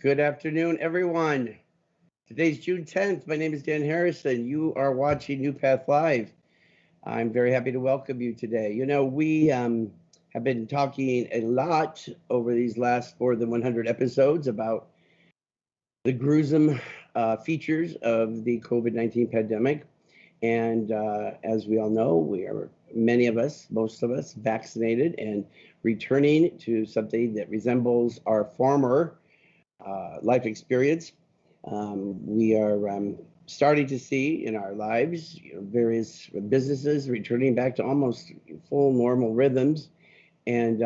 Good afternoon, everyone. Today's June 10th. My name is Dan Harrison. You are watching NuPath Live. I'm very happy to welcome you today. We have been talking a lot over these last more than 100 episodes about the gruesome features of the COVID-19 pandemic. And as we all know, many of us, most of us, vaccinated and returning to something that resembles our former life experience. We are starting to see in our lives, various businesses returning back to almost full normal rhythms. And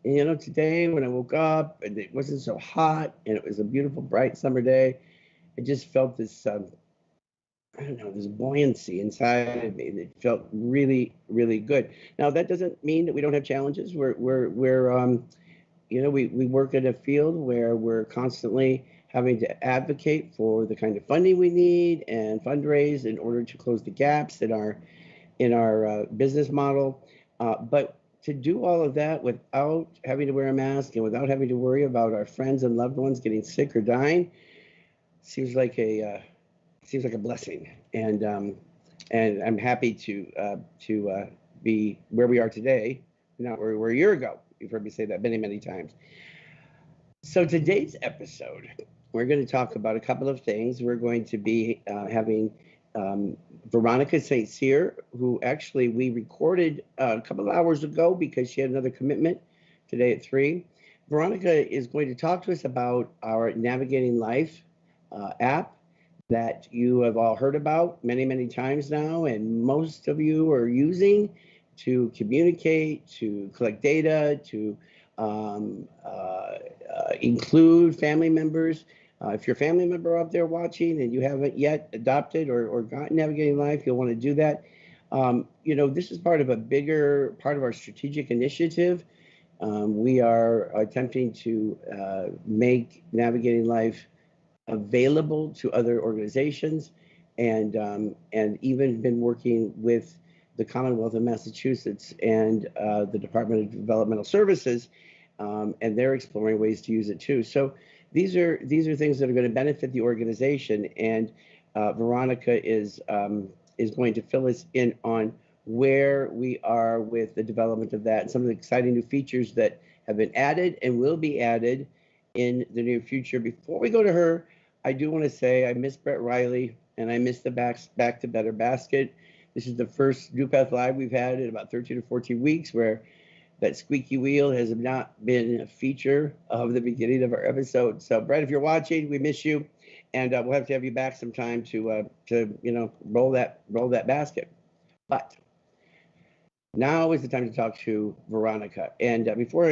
today when I woke up and it wasn't so hot and it was a beautiful, bright summer day, I just felt this, I don't know, this buoyancy inside of me that felt really, really good. Now, that doesn't mean that we don't have challenges. We work in a field where we're constantly having to advocate for the kind of funding we need and fundraise in order to close the gaps in our business model. But to do all of that without having to wear a mask and without having to worry about our friends and loved ones getting sick or dying seems like a blessing. And I'm happy to be where we are today, not where we were a year ago. You've heard me say that many, many times. So today's episode, we're going to talk about a couple of things. We're going to be having Veronica St. Cyr, who actually we recorded a couple of hours ago because she had another commitment today at 3. Veronica is going to talk to us about our Navigating Life app that you have all heard about many, many times now, and most of you are using to communicate, to collect data, to include family members. If you're a family member out there watching and you haven't yet adopted or gotten Navigating Life, you'll want to do that. This is part of a bigger part of our strategic initiative. We are attempting to make Navigating Life available to other organizations, and even been working with the Commonwealth of Massachusetts and the Department of Developmental Services, and they're exploring ways to use it too. So these are things that are going to benefit the organization, and Veronica is going to fill us in on where we are with the development of that and some of the exciting new features that have been added and will be added in the near future. Before we go to her, I do want to say I miss Brett Riley and I miss the Back to Better basket. This is the first NuPath Live we've had in about 13 or 14 weeks where that squeaky wheel has not been a feature of the beginning of our episode. So, Brett, if you're watching, we miss you, and we'll have to have you back sometime to roll that basket. But now is the time to talk to Veronica. And before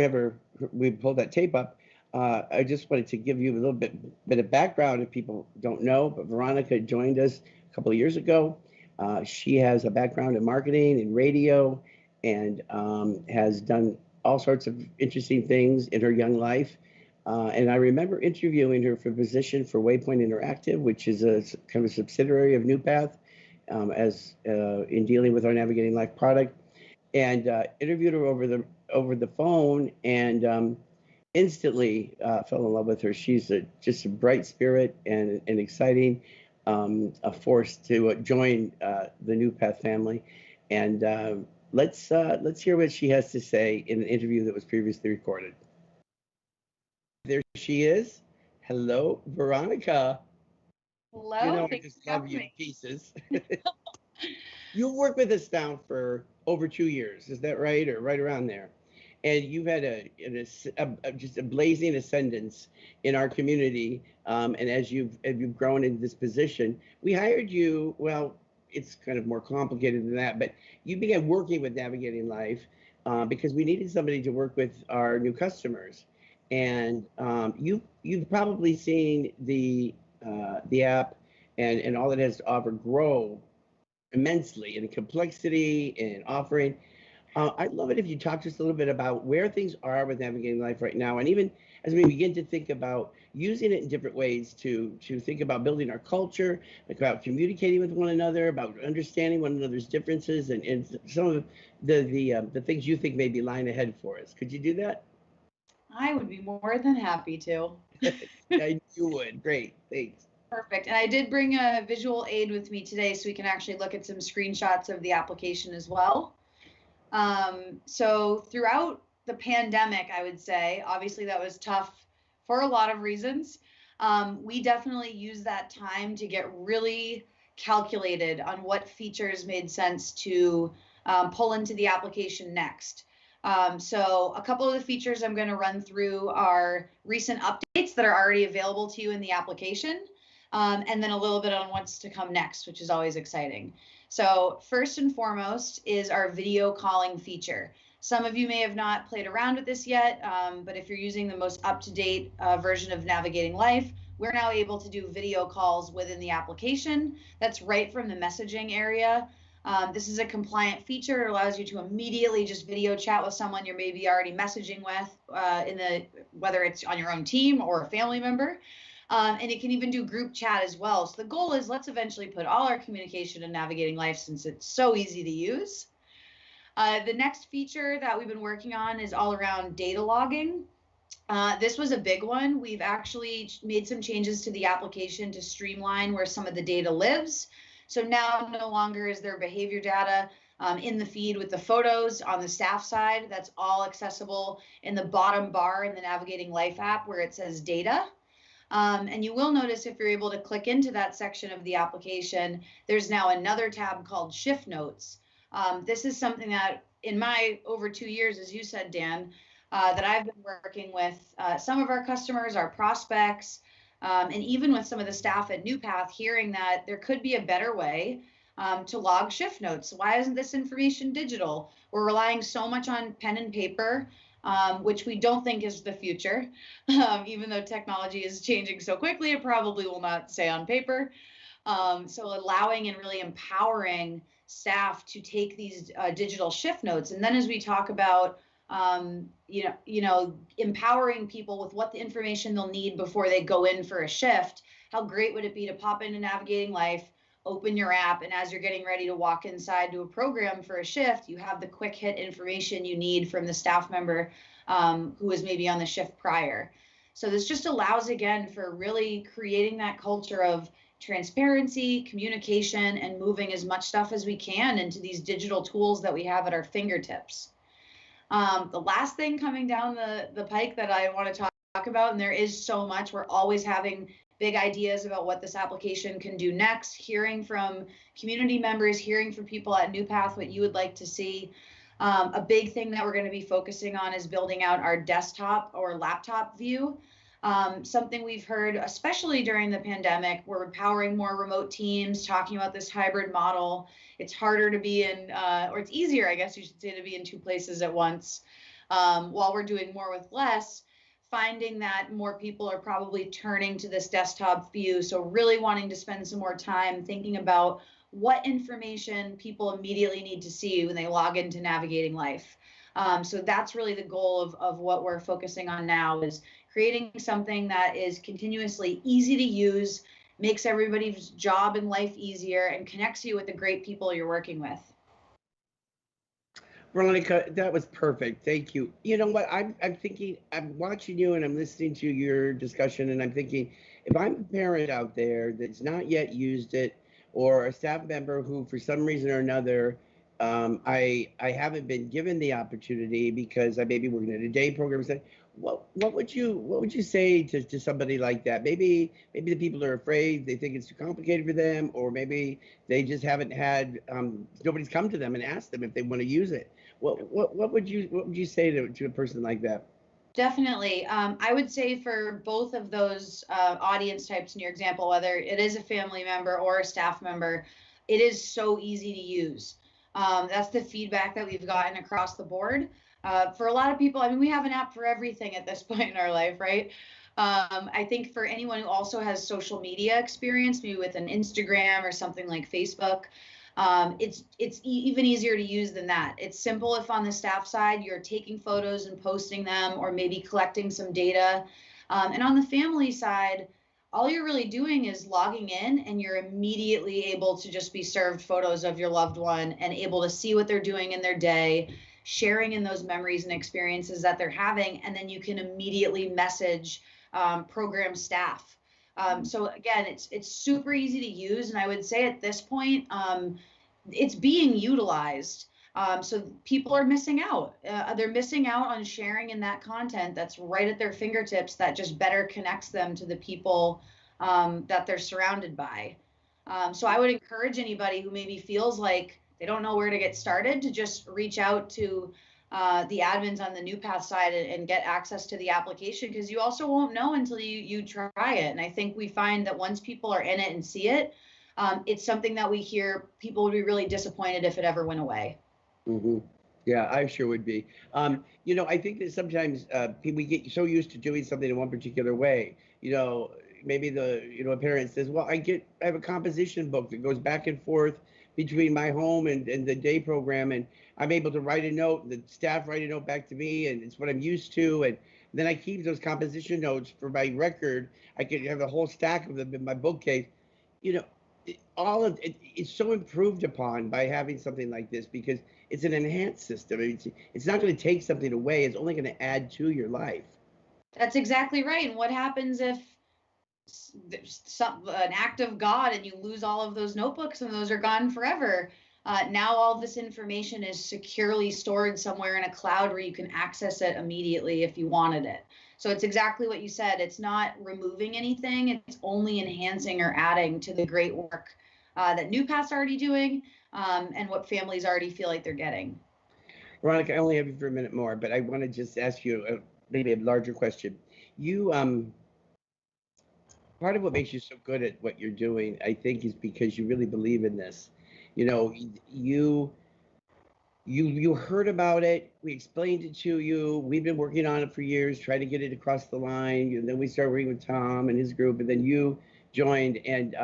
we pull that tape up, I just wanted to give you a little bit of background if people don't know. But Veronica joined us a couple of years ago. She has a background in marketing and radio, and has done all sorts of interesting things in her young life. And I remember interviewing her for a position for Waypoint Interactive, which is a kind of subsidiary of NuPath, in dealing with our Navigating Life product, and interviewed her over the phone, and instantly fell in love with her. She's just a bright spirit and an exciting a force to join the NuPath family. And let's hear what she has to say in an interview that was previously recorded. There she is. Hello, Veronica. Hello. I just love you to pieces. You've worked with us now for over 2 years. Is that right, or right around there? And you've had just a blazing ascendance in our community. And as you've grown into this position, we hired you. Well, it's kind of more complicated than that, but you began working with Navigating Life because we needed somebody to work with our new customers. And you've probably seen the app and all it has to offer grow immensely in complexity and offering. I'd love it if you talk to us a little bit about where things are with Navigating Life right now, and even as we begin to think about using it in different ways to think about building our culture, about communicating with one another, about understanding one another's differences, and some of the things you think may be lying ahead for us. Could you do that? I would be more than happy to. I knew you would. Great. Thanks. Perfect. And I did bring a visual aid with me today so we can actually look at some screenshots of the application as well. So throughout the pandemic, I would say, obviously that was tough for a lot of reasons. We definitely used that time to get really calculated on what features made sense to pull into the application next. So a couple of the features I'm going to run through are recent updates that are already available to you in the application, and then a little bit on what's to come next, which is always exciting. So first and foremost is our video calling feature. Some of you may have not played around with this yet, but if you're using the most up-to-date version of Navigating Life, we're now able to do video calls within the application. That's right from the messaging area. This is a compliant feature. It allows you to immediately just video chat with someone you're maybe already messaging with, whether it's on your own team or a family member. And it can even do group chat as well. So the goal is let's eventually put all our communication in Navigating Life since it's so easy to use. The next feature that we've been working on is all around data logging. This was a big one. We've actually made some changes to the application to streamline where some of the data lives. So now no longer is there behavior data in the feed with the photos on the staff side. That's all accessible in the bottom bar in the Navigating Life app where it says data. And you will notice if you're able to click into that section of the application, there's now another tab called Shift Notes. This is something that in my over 2 years, as you said, Dan, that I've been working with some of our customers, our prospects, and even with some of the staff at NuPath, hearing that there could be a better way to log shift notes. Why isn't this information digital? We're relying so much on pen and paper, which we don't think is the future. Even though technology is changing so quickly, it probably will not stay on paper. So allowing and really empowering staff to take these digital shift notes. And then as we talk about, empowering people with what the information they'll need before they go in for a shift, how great would it be to pop into Navigating Life, open your app, and as you're getting ready to walk inside to a program for a shift, you have the quick hit information you need from the staff member who was maybe on the shift prior. So this just allows, again, for really creating that culture of transparency, communication, and moving as much stuff as we can into these digital tools that we have at our fingertips. The last thing coming down the pike that I want to talk about, and there is so much, we're always having big ideas about what this application can do next, hearing from community members, hearing from people at NuPath what you would like to see. A big thing that we're going to be focusing on is building out our desktop or laptop view. Something we've heard, especially during the pandemic, we're empowering more remote teams, talking about this hybrid model. It's harder to be in, or it's easier, I guess you should say, to be in two places at once. While we're doing more with less, finding that more people are probably turning to this desktop view. So really wanting to spend some more time thinking about what information people immediately need to see when they log into Navigating Life. So that's really the goal of what we're focusing on now, is creating something that is continuously easy to use, makes everybody's job and life easier, and connects you with the great people you're working with. Veronica, that was perfect. Thank you. You know what? I'm thinking, I'm watching you and I'm listening to your discussion, and I'm thinking, if I'm a parent out there that's not yet used it, or a staff member who, for some reason or another, I haven't been given the opportunity because I may be working at a day program. What would you say to somebody like that? Maybe the people are afraid, they think it's too complicated for them, or maybe they just haven't had nobody's come to them and asked them if they want to use it. What would you say to a person like that? Definitely. I would say for both of those audience types in your example, whether it is a family member or a staff member, it is so easy to use. That's the feedback that we've gotten across the board. For a lot of people, I mean, we have an app for everything at this point in our life, right? I think for anyone who also has social media experience, maybe with an Instagram or something like Facebook, it's even easier to use than that. It's simple if on the staff side you're taking photos and posting them, or maybe collecting some data. And on the family side, all you're really doing is logging in, and you're immediately able to just be served photos of your loved one and able to see what they're doing in their day, sharing in those memories and experiences that they're having. And then you can immediately message program staff. So again, it's super easy to use, and I would say at this point, it's being utilized. So people are missing out. They're missing out on sharing in that content that's right at their fingertips that just better connects them to the people that they're surrounded by. So I would encourage anybody who maybe feels like they don't know where to get started to just reach out to the admins on the NuPath side and get access to the application, because you also won't know until you try it. And I think we find that once people are in it and see it, it's something that we hear people would be really disappointed if it ever went away. Mm-hmm. Yeah, I sure would be. I think that sometimes we get so used to doing something in one particular way. Maybe a parent says, well, I have a composition book that goes back and forth between my home and the day program, and I'm able to write a note, the staff write a note back to me, and it's what I'm used to. And then I keep those composition notes for my record. I could have a whole stack of them in my bookcase. You know, all of it, it's so improved upon by having something like this, because it's an enhanced system. I mean, it's not going to take something away. It's only going to add to your life. That's exactly right. And what happens if there's an act of God and you lose all of those notebooks and those are gone forever? Now all this information is securely stored somewhere in a cloud where you can access it immediately if you wanted it. So it's exactly what you said. It's not removing anything. It's only enhancing or adding to the great work that NuPath's already doing, and what families already feel like they're getting. Veronica, I only have you for a minute more, but I want to just ask you maybe a larger question. You, part of what makes you so good at what you're doing, I think, is because you really believe in this. You know, you heard about it. We explained it to you. We've been working on it for years, trying to get it across the line. And then we started working with Tom and his group, and then you joined, and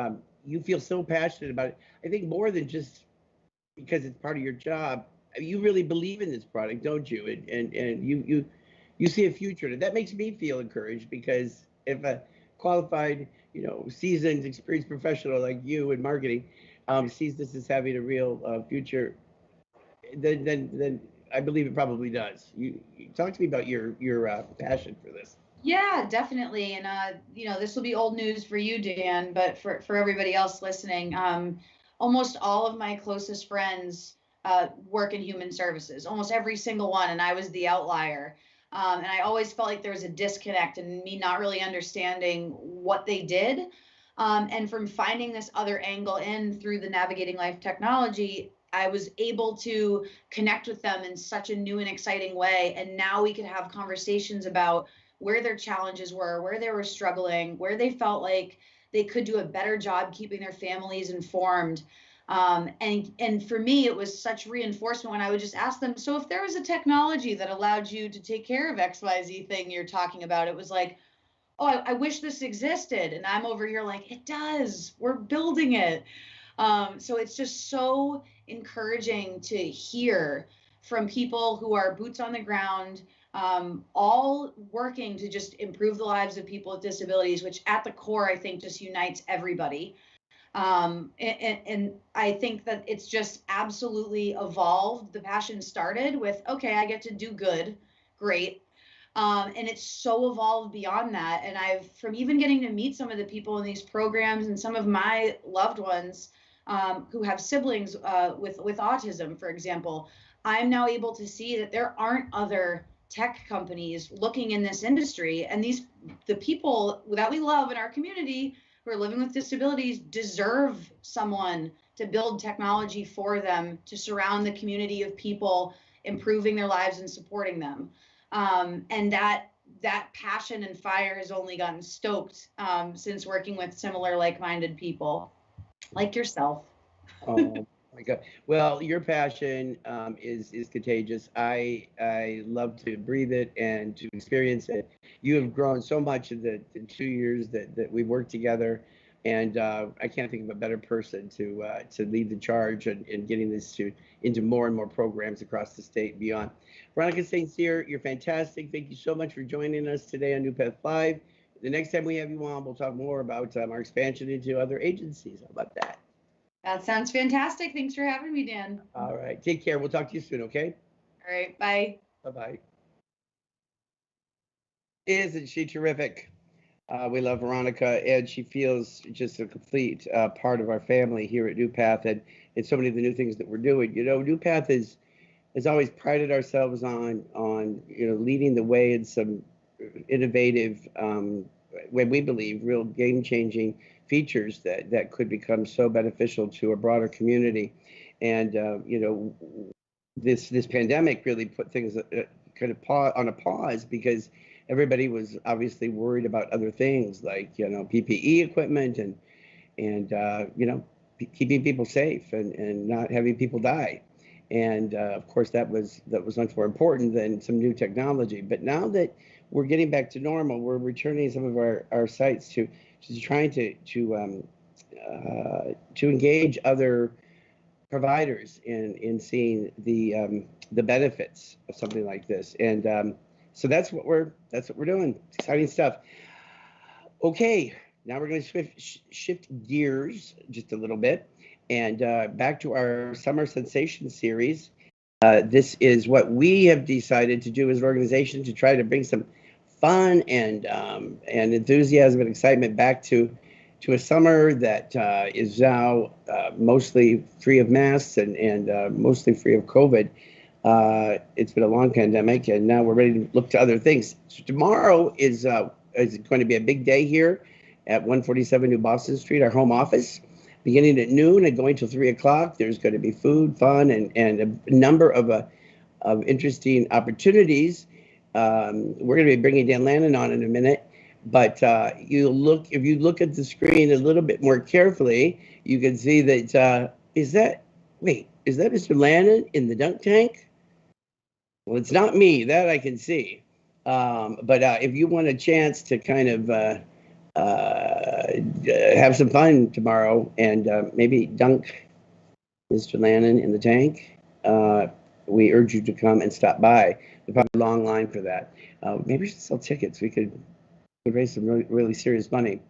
you feel so passionate about it. I think more than just because it's part of your job. You really believe in this product, don't you? And you see a future in it. That makes me feel encouraged, because if a qualified, seasoned, experienced professional like you in marketing sees this as having a real future, then I believe it probably does. You talk to me about your passion for this. Yeah, definitely. And this will be old news for you, Dan, but for everybody else listening, almost all of my closest friends work in human services, almost every single one, and I was the outlier. And I always felt like there was a disconnect and me not really understanding what they did. And from finding this other angle in through the Navigating Life technology, I was able to connect with them in such a new and exciting way. And now we could have conversations about where their challenges were, where they were struggling, where they felt like they could do a better job keeping their families informed. And for me, it was such reinforcement when I would just ask them, so if there was a technology that allowed you to take care of XYZ thing you're talking about, it was like, oh, I wish this existed. And I'm over here like, it does. We're building it. So it's just so encouraging to hear from people who are boots on the ground, all working to just improve the lives of people with disabilities, which at the core, I think just unites everybody. And I think that it's just absolutely evolved. The passion started with, okay, I get to do good. Great. And it's so evolved beyond that. And from even getting to meet some of the people in these programs and some of my loved ones who have siblings with autism, for example, I'm now able to see that there aren't other tech companies looking in this industry. And the people that we love in our community who are living with disabilities deserve someone to build technology for them, to surround the community of people, improving their lives and supporting them. And that passion and fire has only gotten stoked since working with similar like-minded people like yourself. Oh my God. Well, your passion is contagious. I love to breathe it and to experience it. You have grown so much in the 2 years that we've worked together, and I can't think of a better person to lead the charge and getting this into more and more programs across the state and beyond. Veronica St. Cyr, you're fantastic. Thank you so much for joining us today on NuPath Live. The next time we have you on, we'll talk more about our expansion into other agencies. How about that? That sounds fantastic. Thanks for having me, Dan. All right. Take care. We'll talk to you soon, okay? All right. Bye. Bye-bye. Isn't she terrific? We love Veronica, and she feels just a complete part of our family here at NuPath, and so many of the new things that we're doing. NuPath has always prided ourselves on leading the way in some innovative, when we believe real game-changing features that could become so beneficial to a broader community. And this pandemic really put things kind of on a pause because everybody was obviously worried about other things like PPE equipment and keeping people safe and not having people die. And of course, that was much more important than some new technology. But now that we're getting back to normal, we're returning some of our sites to trying to engage other providers in seeing the benefits of something like this. And so that's what we're doing. Exciting stuff. Okay, now we're going to shift gears just a little bit and back to our Summer Sensation series. This is what we have decided to do as an organization to try to bring some fun and enthusiasm and excitement back to a summer that is now mostly free of masks and mostly free of COVID. It's been a long pandemic, and now we're ready to look to other things. So tomorrow is going to be a big day here at 147 New Boston Street, our home office, beginning at noon and going till 3 o'clock. There's going to be food, fun, and a number of interesting opportunities. We're going to be bringing Dan Lannon on in a minute. But if you look at the screen a little bit more carefully, you can see that is that Mr. Lannon in the dunk tank? Well, it's not me, that I can see. But if you want a chance to kind of have some fun tomorrow and maybe dunk Mr. Lannon in the tank, we urge you to come and stop by. There's probably a long line for that. Maybe we should sell tickets. We could raise some really, really serious money.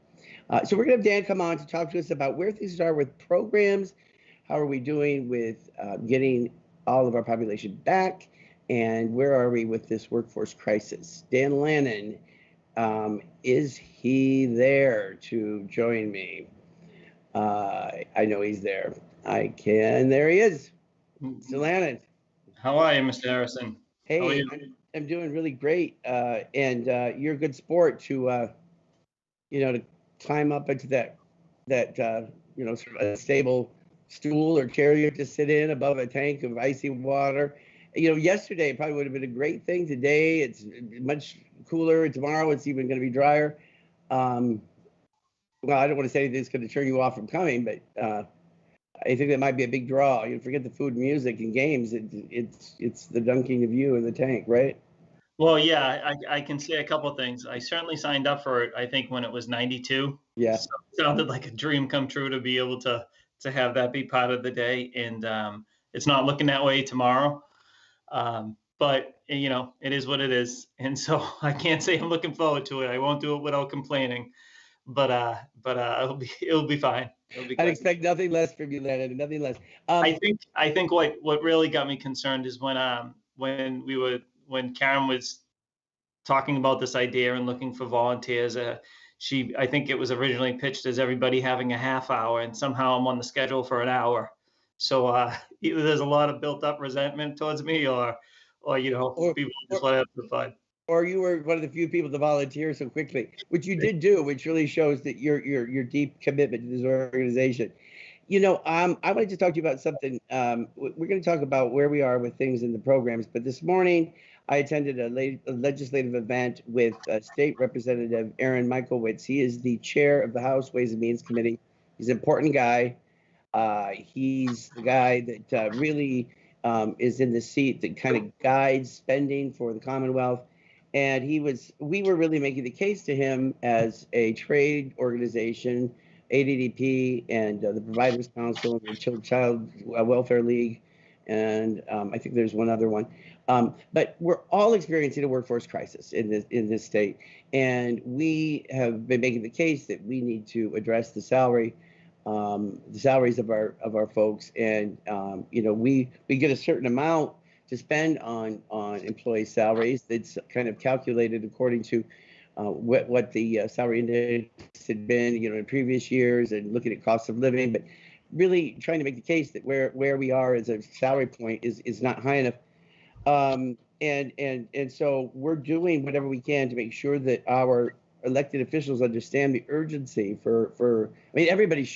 So we're going to have Dan come on to talk to us about where things are with programs, how are we doing with getting all of our population back, and where are we with this workforce crisis. Dan Lannon, is he there to join me? I know he's there. There he is. Mr. Lannon. How are you, Mr. Harrison? How are Hey, you? I'm doing really great. And you're a good sport to climb up into that sort of a stable stool or chair you have to sit in above a tank of icy water. Yesterday probably would have been a great thing. Today it's much cooler. Tomorrow it's even going to be drier. Well, I don't want to say anything that's going to turn you off from coming, but I think that might be a big draw. Forget the food, music, and games. It's the dunking of you in the tank, right? Well, yeah, I can say a couple things. I certainly signed up for it, I think, when it was 92. Yeah. So it sounded like a dream come true to be able to have that be part of the day. And it's not looking that way tomorrow. But it is what it is. And so I can't say I'm looking forward to it. I won't do it without complaining. But it'll be fine. It'll be I'd good. expect nothing less from you, Lennon. Nothing less. I think what really got me concerned is when Karen was talking about this idea and looking for volunteers. I think it was originally pitched as everybody having a half hour, and somehow I'm on the schedule for an hour. So either there's a lot of built up resentment towards me, or Or, people just or, want to have some fun. or you were one of the few people to volunteer so quickly, which you did do, which really shows that your deep commitment to this organization. I wanted to talk to you about something. We're going to talk about where we are with things in the programs, but this morning I attended a legislative event with State Representative Aaron Michaelwitz. He is the chair of the House Ways and Means Committee. He's an important guy. He's the guy that really is in the seat that kind of guides spending for the Commonwealth. And we were really making the case to him as a trade organization, ADDP, and the Providers Council, and the Child Welfare League, and I think there's one other one. But we're all experiencing a workforce crisis in this state, and we have been making the case that we need to address the salaries of our folks, and we get a certain amount to spend on employee salaries. That's kind of calculated according to what the salary index had been, in previous years, and looking at cost of living, but really trying to make the case that where we are as a salary point is not high enough. And so we're doing whatever we can to make sure that our elected officials understand the urgency for. I mean,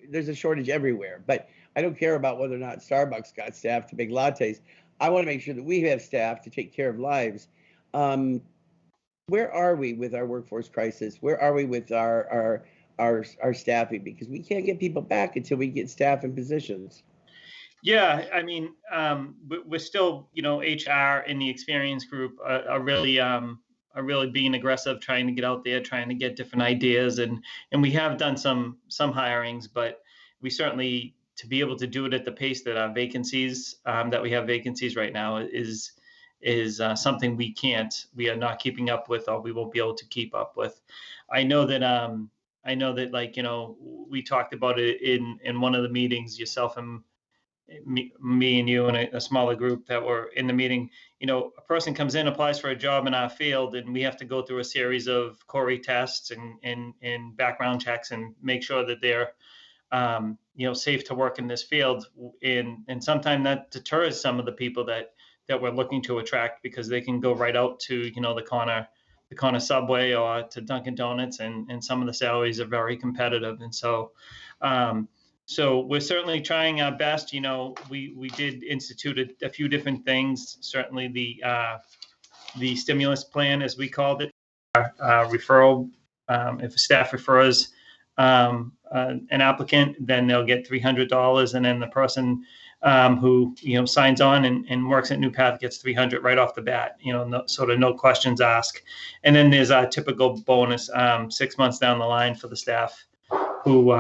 there's a shortage everywhere, but I don't care about whether or not Starbucks got staff to make lattes. I want to make sure that we have staff to take care of lives. Where are we with our workforce crisis? Where are we with our staffing? Because we can't get people back until we get staff in positions. Yeah, I mean, we're still, HR in the experience group are really being aggressive, trying to get out there, trying to get different ideas, and we have done some hirings, but we certainly, to be able to do it at the pace that our vacancies that we have vacancies right now is something we are not keeping up with, or we won't be able to keep up with. I know that like, we talked about it in one of the meetings, yourself and me and you and a smaller group that were in the meeting. A person comes in, applies for a job in our field, and we have to go through a series of Corey tests and background checks and make sure that they're safe to work in this field. And sometimes that deters some of the people that we're looking to attract, because they can go right out to the corner Subway or to Dunkin' Donuts, and some of the salaries are very competitive. And so we're certainly trying our best. We did institute a few different things. Certainly the stimulus plan, as we called it, referral. If a staff refers an applicant, then they'll get $300, and then the person who signs on and works at NuPath gets $300 right off the bat. No questions asked. And then there's a typical bonus 6 months down the line for the staff who,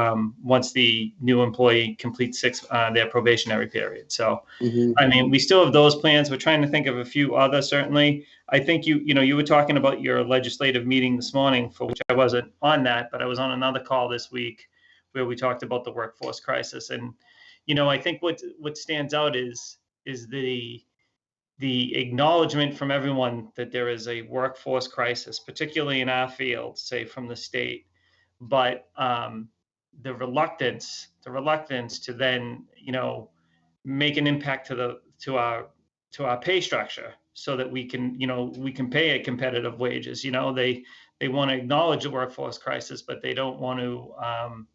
once the new employee completes their probationary period. So, I mean, we still have those plans. We're trying to think of a few others. Certainly, I think you were talking about your legislative meeting this morning, for which I wasn't on that, but I was on another call this week where we talked about the workforce crisis. And I think what stands out is the acknowledgement from everyone that there is a workforce crisis, particularly in our field, say from the state. But the reluctance to then make an impact to our pay structure, so that we can pay at competitive wages. They want to acknowledge the workforce crisis, but they don't want to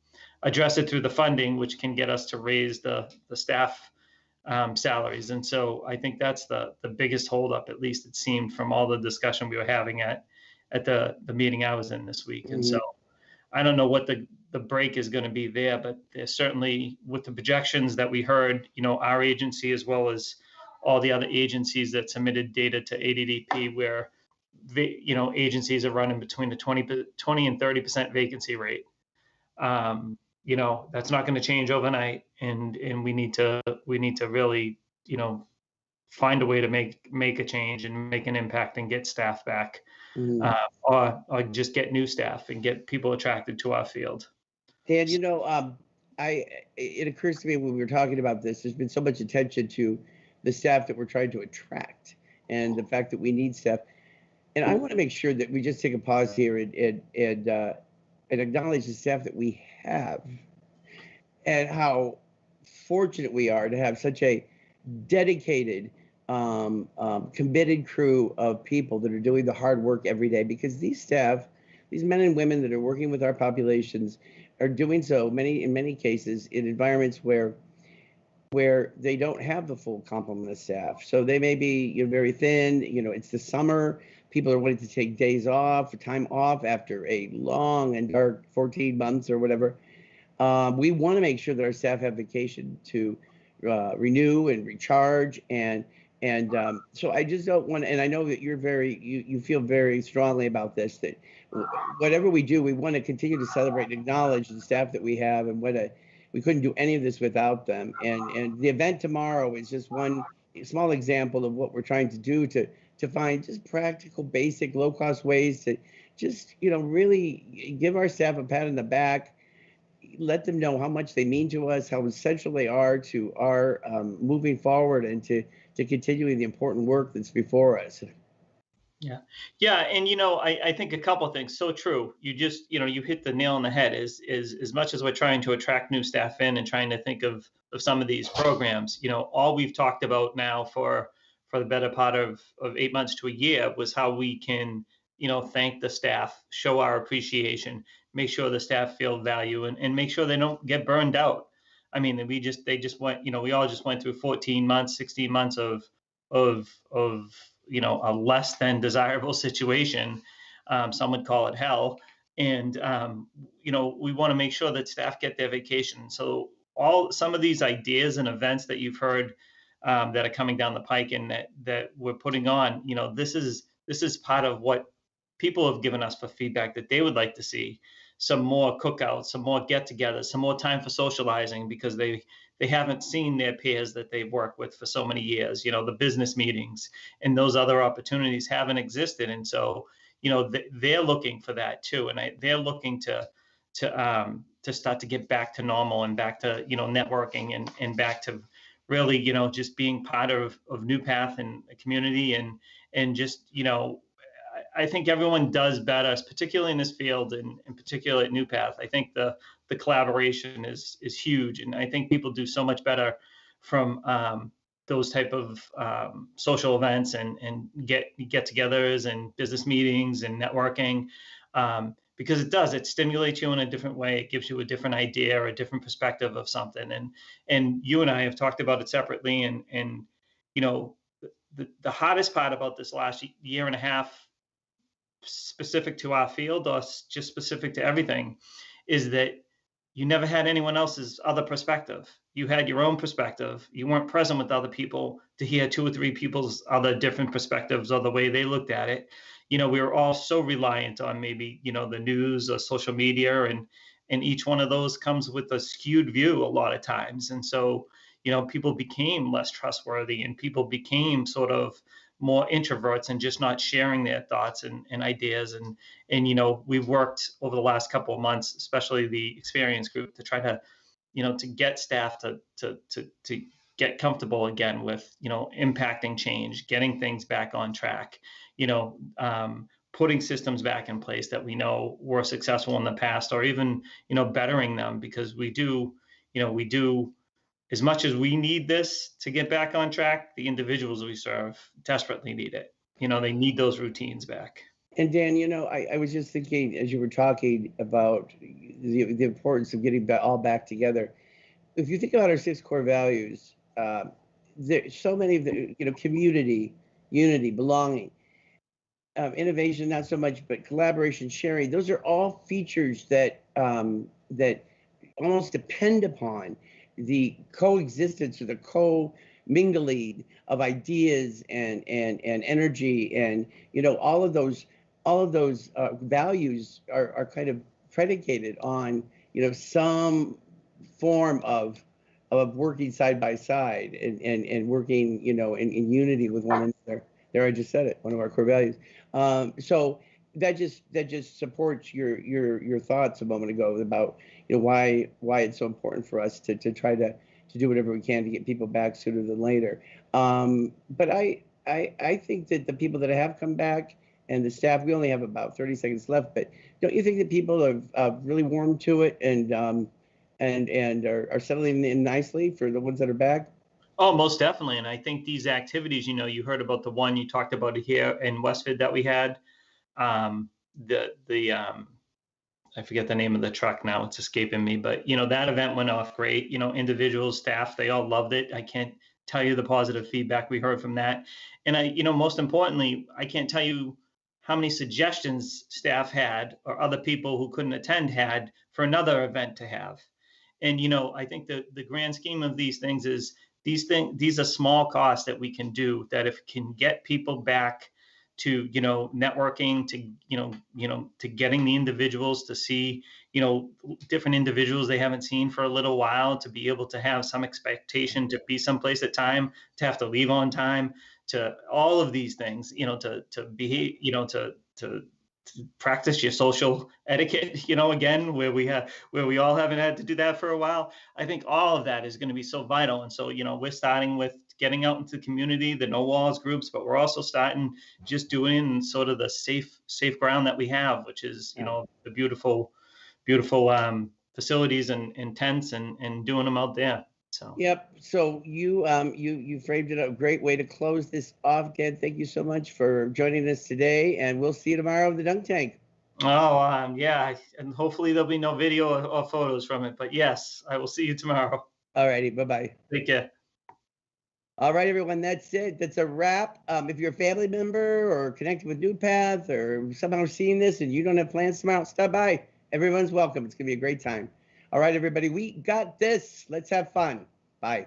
address it through the funding, which can get us to raise the staff salaries. And so I think that's the biggest holdup, at least it seemed from all the discussion we were having at the meeting I was in this week. And so I don't know what the break is going to be there, but there's certainly, with the projections that we heard, our agency, as well as all the other agencies that submitted data to ADDP, where agencies are running between the 20 and 30% vacancy rate. That's not going to change overnight, and we need to really find a way to make a change and make an impact and get staff back, or just get new staff and get people attracted to our field. Dan, it occurs to me when we were talking about this, there's been so much attention to the staff that we're trying to attract and the fact that we need staff. And I want to make sure that we just take a pause here and acknowledge the staff that we have, and how fortunate we are to have such a dedicated, committed crew of people that are doing the hard work every day. Because these staff, these men and women that are working with our populations, are doing so in many cases in environments where they don't have the full complement of staff. So they may be very thin. It's the summer. People are wanting to take days off, time off after a long and dark 14 months or whatever. We want to make sure that our staff have vacation to renew and recharge. And so I just don't want, and I know that you feel very strongly about this, that whatever we do, we want to continue to celebrate and acknowledge the staff that we have, and we couldn't do any of this without them. And the event tomorrow is just one small example of what we're trying to do to find just practical, basic, low-cost ways to just, really give our staff a pat on the back, let them know how much they mean to us, how essential they are to our moving forward, and to continuing the important work that's before us. Yeah. Yeah. And I think a couple of things. So true. You just, you hit the nail on the head is as much as we're trying to attract new staff in and trying to think of some of these programs, all we've talked about now for the better part of 8 months to a year was how we can, thank the staff, show our appreciation, make sure the staff feel value and make sure they don't get burned out. I mean, they just went, we all just went through 14 months, 16 months of a less than desirable situation. Some would call it hell. And we want to make sure that staff get their vacation. So some of these ideas and events that you've heard that are coming down the pike and that we're putting on, this is part of what people have given us for feedback that they would like to see. Some more cookouts, some more get-togethers, some more time for socializing because they haven't seen their peers that they've worked with for so many years. The business meetings and those other opportunities haven't existed, and so they're looking for that too, and they're looking to start to get back to normal and back to networking and back to really just being part of NuPath and a community and just I think everyone does better, particularly in this field and particularly at NuPath. I think the collaboration is huge, and I think people do so much better from those type of social events and get-togethers and business meetings and networking, because it stimulates you in a different way. It gives you a different idea or a different perspective of something. And you and I have talked about it separately, and you know the hardest part about this last year and a half specific to our field or just specific to everything is that you never had anyone else's other perspective. You had your own perspective. You weren't present with other people to hear two or three people's other different perspectives or the way they looked at it. We were all so reliant on maybe, the news or social media, and each one of those comes with a skewed view a lot of times. And so, people became less trustworthy and people became sort of more introverts and just not sharing their thoughts and ideas. And we've worked over the last couple of months, especially the experience group, to try to to get staff to get comfortable again with impacting change, getting things back on track, putting systems back in place that we know were successful in the past, or even bettering them, because we do as much as we need this to get back on track, the individuals we serve desperately need it. They need those routines back. And Dan, I was just thinking as you were talking about the importance of getting all back together. If you think about our 6 core values, there's so many of the, community, unity, belonging, innovation, not so much, but collaboration, sharing. Those are all features that that almost depend upon the coexistence or the co-mingling of ideas and energy, and all of those values are kind of predicated on some form of working side by side and working in unity with one another. There, I just said it, one of our core values. So that just supports your thoughts a moment ago about why it's so important for us to try to do whatever we can to get people back sooner than later. But I think that the people that have come back and the staff, we only have about 30 seconds left, but don't you think that people have really warmed to it and are settling in nicely for the ones that are back? Oh, most definitely. And I think these activities, you heard about the one you talked about here in Westford that we had. The I forget the name of the truck now, it's escaping me, but that event went off great. Individuals, staff, they all loved it. I can't tell you the positive feedback we heard from that. And most importantly, I can't tell you how many suggestions staff had or other people who couldn't attend had for another event to have. And I think the grand scheme of these things is these are small costs that we can do, that if can get people back to networking, to getting the individuals to see different individuals they haven't seen for a little while, to be able to have some expectation to be someplace at time, to have to leave on time, to all of these things, to behave, to practice your social etiquette, again, where we all haven't had to do that for a while. I think all of that is going to be so vital. And so, we're starting with getting out into the community, the no walls groups, but we're also starting just doing sort of the safe ground that we have, which is, the beautiful facilities and tents and doing them out there. So. Yep. So you framed it a great way to close this off. Again, thank you so much for joining us today, and we'll see you tomorrow in the dunk tank. Oh, yeah, and hopefully there'll be no video or photos from it. But yes, I will see you tomorrow. All righty. Bye-bye. Take care. All right, everyone. That's it. That's a wrap. If you're a family member or connected with NuPath or somehow seeing this and you don't have plans tomorrow, stop by. Everyone's welcome. It's going to be a great time. All right, everybody. We got this. Let's have fun. Bye.